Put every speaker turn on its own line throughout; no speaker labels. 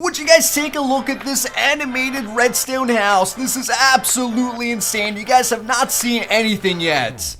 Would you guys take a look at this animated redstone house? This is absolutely insane. You guys have not seen anything yet.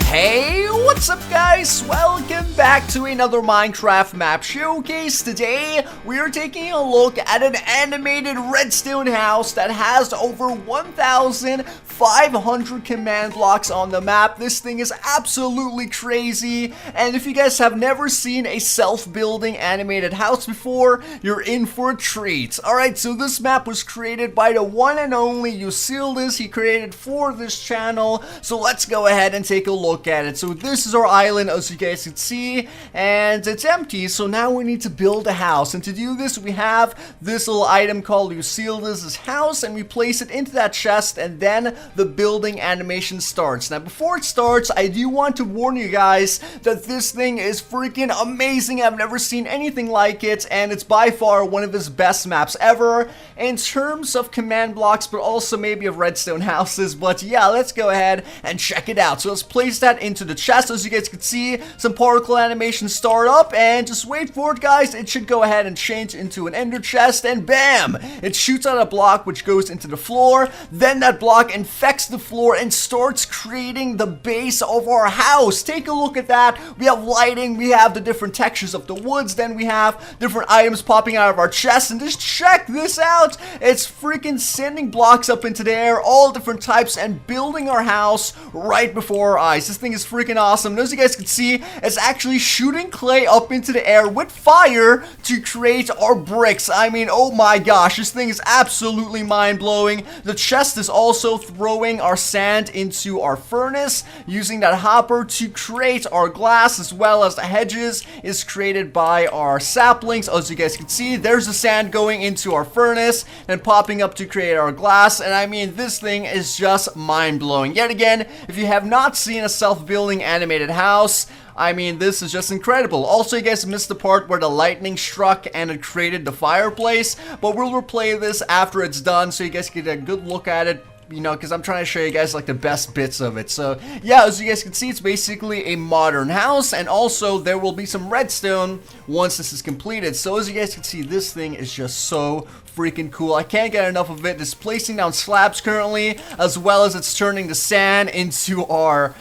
Hey, what's up guys? Welcome back to another Minecraft map showcase. Today, we are taking a look at an animated redstone house that has over 1,500 command blocks on the map. This thing is absolutely crazy, and if you guys have never seen a self-building animated house before, you're in for a treat. Alright, so this map was created by the one and only Twiistz. He created for this channel, so let's go ahead and take a look at it. So this is our island, as you guys can see, and it's empty, so now we need to build a house. And to do this, we have this little item called Twiistz's house, and we place it into that chest, and then the building animation starts. Now before it starts, I do want to warn you guys that this thing is freaking amazing. I've never seen anything like it, and it's by far one of his best maps ever in terms of command blocks, but also maybe of redstone houses. But yeah, let's go ahead and check it out. So let's place that into the chest. As you guys can see, some particle animations start up, and just wait for it guys, it should go ahead and change into an ender chest, and bam, it shoots out a block which goes into the floor. Then that block infects the floor and starts creating the base of our house. Take a look at that. We have lighting, we have the different textures of the woods, then we have different items popping out of our chest, and just check this out. It's freaking sending blocks up into the air, all different types, and building our house right before our eyes. This thing is freaking awesome. And as you guys can see, it's actually shooting clay up into the air with fire to create our bricks. I mean, oh my gosh, this thing is absolutely mind-blowing. The chest is also throwing our sand into our furnace using that hopper to create our glass, as well as the hedges is created by our saplings. As you guys can see, there's the sand going into our furnace and popping up to create our glass. And I mean, this thing is just mind-blowing. Yet again, if you have not seen a self-building animated house, I mean, this is just incredible. Also, you guys missed the part where the lightning struck and it created the fireplace, but we'll replay this after it's done so you guys get a good look at it, you know, because I'm trying to show you guys like the best bits of it. So yeah, as you guys can see, it's basically a modern house, and also there will be some redstone once this is completed. So as you guys can see, this thing is just so freaking cool. I can't get enough of it. It's placing down slabs currently, as well as it's turning the sand into our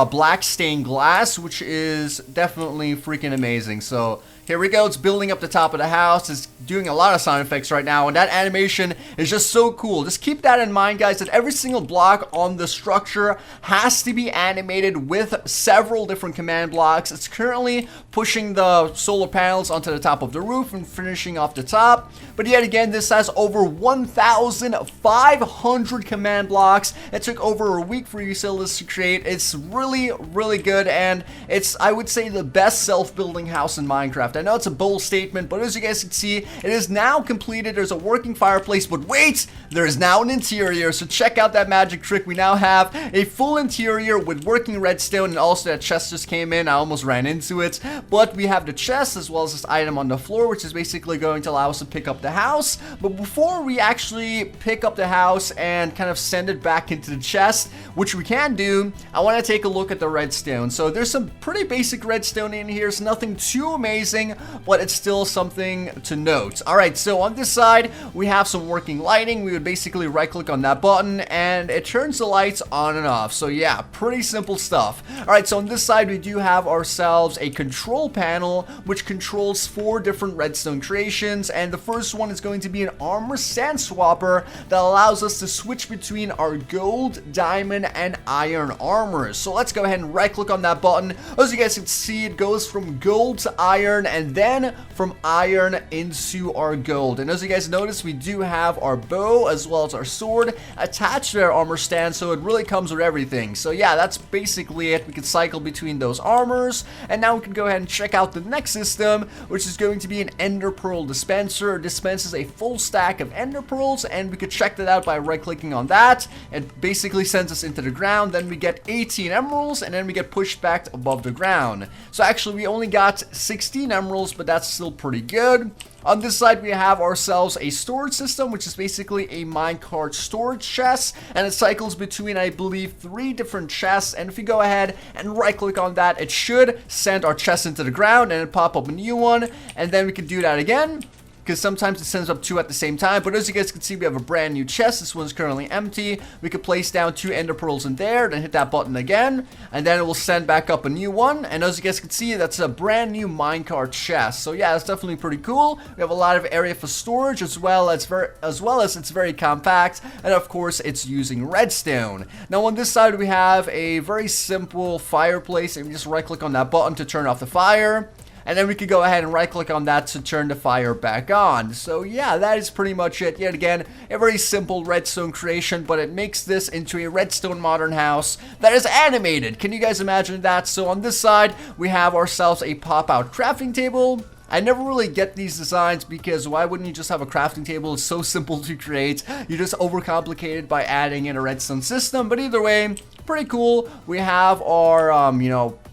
black stained glass, which is definitely freaking amazing. So here we go. It's building up the top of the house. It's doing a lot of sound effects right now, and that animation is just so cool. Just keep that in mind, guys, that every single block on the structure has to be animated with several different command blocks. It's currently pushing the solar panels onto the top of the roof and finishing off the top. But yet again, this has over 1,500 command blocks. It took over a week for Twiistz to create. It's really, really good, and it's, I would say, the best self-building house in Minecraft. I know it's a bold statement, but as you guys can see, it is now completed. There's a working fireplace, but wait, there is now an interior. So check out that magic trick. We now have a full interior with working redstone, and also that chest just came in. I almost ran into it, but we have the chest as well as this item on the floor, which is basically going to allow us to pick up the house. But before we actually pick up the house and kind of send it back into the chest, which we can do, I want to take a look at the redstone. So there's some pretty basic redstone in here. It's nothing too amazing, but it's still something to note. Alright, so on this side, we have some working lighting. We would basically right-click on that button, and it turns the lights on and off. So yeah, pretty simple stuff. Alright, so on this side, we do have ourselves a control panel, which controls 4 different redstone creations, and the first one is going to be an armor sand swapper that allows us to switch between our gold, diamond, and iron armors. So let's go ahead and right-click on that button. As you guys can see, it goes from gold to iron, and then from iron into our gold. And as you guys notice, we do have our bow as well as our sword attached to our armor stand, so it really comes with everything. So yeah, that's basically it. We can cycle between those armors, and now we can go ahead and check out the next system, which is going to be an ender pearl dispenser. It dispenses a full stack of ender pearls, and we could check that out by right clicking on that. It basically sends us into the ground. Then we get 18 emeralds, and then we get pushed back above the ground. So actually we only got 16 emeralds, but that's still pretty good. On this side, we have ourselves a storage system, which is basically a minecart storage chest, and it cycles between, I believe, 3 different chests. And if you go ahead and right click on that, it should send our chest into the ground and then pop up a new one, and then we can do that again, because sometimes it sends up 2 at the same time. But as you guys can see, we have a brand new chest. This one's currently empty. We could place down 2 ender pearls in there, then hit that button again, and then it will send back up a new one. And as you guys can see, that's a brand new minecart chest. So yeah, it's definitely pretty cool. We have a lot of area for storage, as well as it's very compact, and of course it's using redstone. Now on this side we have a very simple fireplace, and we just right click on that button to turn off the fire. And then we could go ahead and right click on that to turn the fire back on. So yeah, that is pretty much it. Yet again, a very simple redstone creation, but it makes this into a redstone modern house that is animated. Can you guys imagine that? So on this side, we have ourselves a pop-out crafting table. I never really get these designs, because why wouldn't you just have a crafting table? It's so simple to create. You just overcomplicate it by adding in a redstone system. But either way, pretty cool. We have our,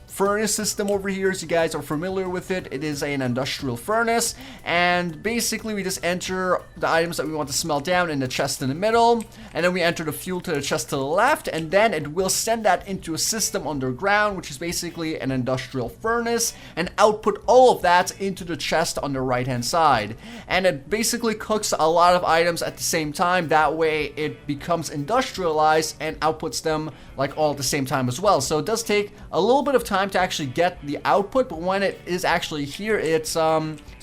furnace system over here. As you guys are familiar with it, it is an industrial furnace, and basically we just enter the items that we want to smelt down in the chest in the middle, and then we enter the fuel to the chest to the left, and then it will send that into a system underground, which is basically an industrial furnace, and output all of that into the chest on the right hand side. And it basically cooks a lot of items at the same time. That way it becomes industrialized and outputs them like all at the same time as well. So it does take a little bit of time to actually get the output, but when it is actually here, it's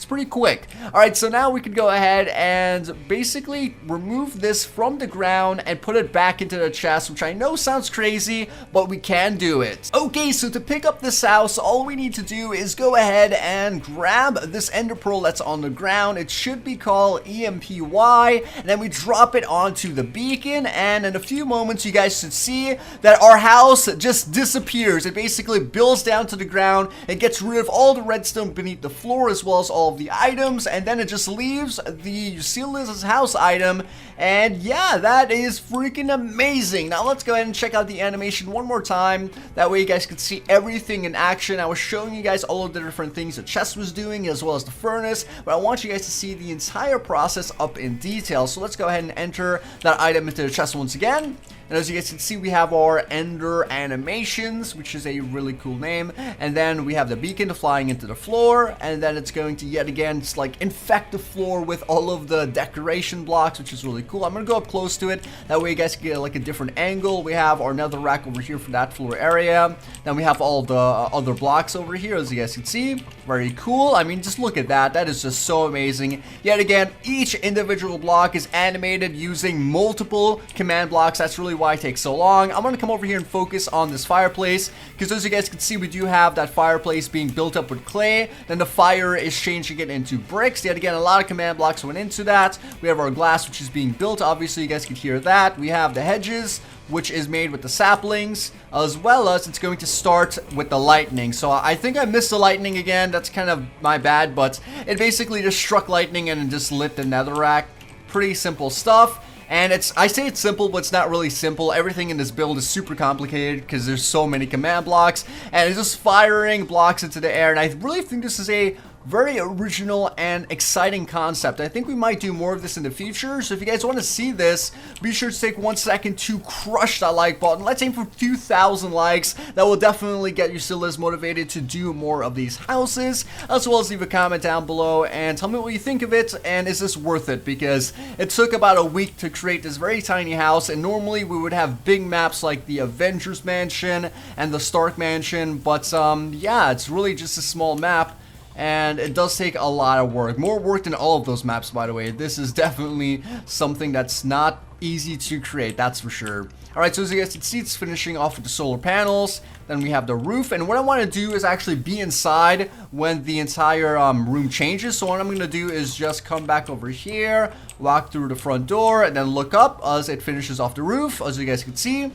pretty quick. All right, so now we can go ahead and basically remove this from the ground and put it back into the chest, which I know sounds crazy, but we can do it. Okay, so to pick up this house, all we need to do is go ahead and grab this ender pearl that's on the ground. It should be called EMPY, and then we drop it onto the beacon, and in a few moments you guys should see that our house just disappears. It basically builds down to the ground. It gets rid of all the redstone beneath the floor, as well as all of the items, and then it just leaves the Ucilia's house item. And yeah, that is freaking amazing. Now let's go ahead and check out the animation one more time. That way you guys can see everything in action. I was showing you guys all of the different things the chest was doing, as well as the furnace, but I want you guys to see the entire process up in detail. So let's go ahead and enter that item into the chest once again. And as you guys can see, we have our Ender Animations, which is a really cool name. And then we have the beacon flying into the floor. And then it's going to yet again just like infect the floor with all of the decoration blocks, which is really cool. I'm going to go up close to it. That way you guys can get like a different angle. We have our nether rack over here for that floor area. Then we have all the other blocks over here, as you guys can see. Very cool. I mean, just look at that. That is just so amazing. Yet again, each individual block is animated using multiple command blocks. That's really why it takes so long. I'm gonna come over here and focus on this fireplace, because as you guys can see, we do have that fireplace being built up with clay. Then the fire is changing it into bricks. Yet again, a lot of command blocks went into that. We have our glass, which is being built. Obviously you guys can hear that. We have the hedges, which is made with the saplings, as well as it's going to start with the lightning. So I think I missed the lightning again. That's kind of my bad, but it basically just struck lightning and just lit the netherrack. Pretty simple stuff. And I say it's simple, but it's not really simple. Everything in this build is super complicated because there's so many command blocks, and it's just firing blocks into the air. And I really think this is a very original and exciting concept. I think we might do more of this in the future. So if you guys want to see this, be sure to take 1 second to crush that like button. Let's aim for 2,000 likes. That will definitely get you still as motivated to do more of these houses, as well as leave a comment down below and tell me what you think of it, and is this worth it? Because it took about a week to create this very tiny house, and normally we would have big maps like the Avengers Mansion and the Stark Mansion, but yeah, it's really just a small map. And it does take a lot of work. More work than all of those maps, by the way. This is definitely something that's not easy to create, that's for sure. Alright, so as you guys can see, it's finishing off with the solar panels. Then we have the roof. And what I want to do is actually be inside when the entire room changes. So what I'm going to do is just come back over here, walk through the front door, and then look up as it finishes off the roof. As you guys can see,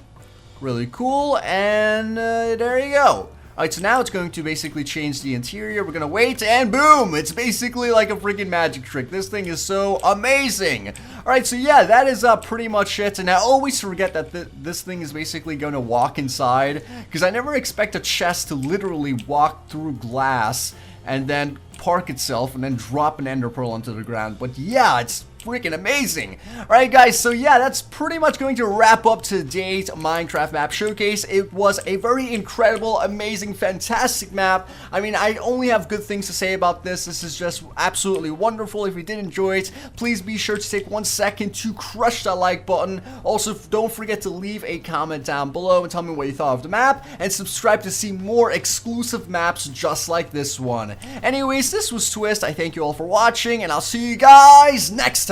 really cool. And there you go. Alright, so now it's going to basically change the interior. We're gonna wait, and boom! It's basically like a freaking magic trick. This thing is so amazing! Alright, so yeah, that is pretty much it. And I always forget that this thing is basically going to walk inside, because I never expect a chest to literally walk through glass and then park itself and then drop an ender pearl onto the ground. But yeah, it's freaking amazing. Alright guys, so yeah, that's pretty much going to wrap up today's Minecraft map showcase. It was a very incredible, amazing, fantastic map. I mean, I only have good things to say about this. This is just absolutely wonderful. If you did enjoy it, please be sure to take 1 second to crush that like button. Also, don't forget to leave a comment down below and tell me what you thought of the map, and subscribe to see more exclusive maps just like this one. Anyways, this was Twiistz. I thank you all for watching, and I'll see you guys next time.